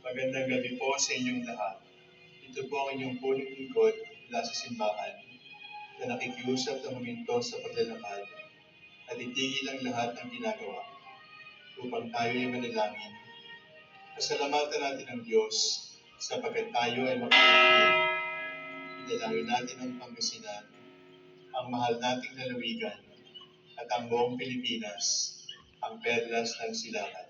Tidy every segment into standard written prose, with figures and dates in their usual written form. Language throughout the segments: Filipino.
Magandang gabi po sa inyong lahat. Ito po ang inyong punong lingkod mula sa simbahan na nakikiusap na huminto sa paglalakad at itigil ang lahat ng ginagawa upang tayo ay manalangin. Pasalamatan natin ang Diyos sapagkat tayo ay makakapit. Idalangin natin ang Pangasinan, ang mahal nating lalawigan at ang buong Pilipinas, ang perlas ng silangan.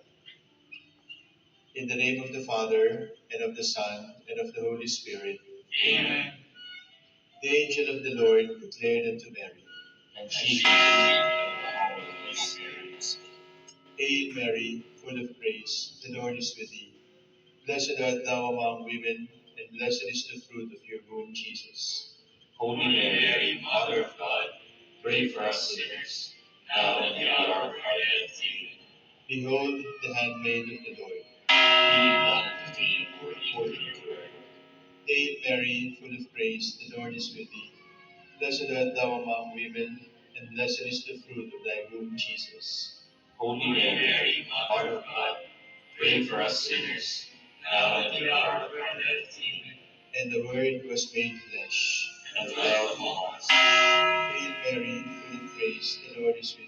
In the name of the Father, and of the Son, and of the Holy Spirit. Amen. The angel of the Lord declared unto Mary, And she conceived of the Holy Spirit. Hail Mary, full of grace, the Lord is with thee. Blessed art thou among women, and blessed is the fruit of your womb, Jesus. Holy Mary, Mother of God, pray for us sinners, now and at the hour of our death. Amen. Behold the handmaid of the Lord. Be not of me according to your word. Hail Mary, full of grace, the Lord is with thee. Blessed art thou among women, and blessed is the fruit of thy womb, Jesus. Holy Mary, Mother of God, pray for us sinners, now and at the hour of our death. Amen. And the Word was made flesh, And dwell among us. Hail Mary, full of grace, the Lord is with thee.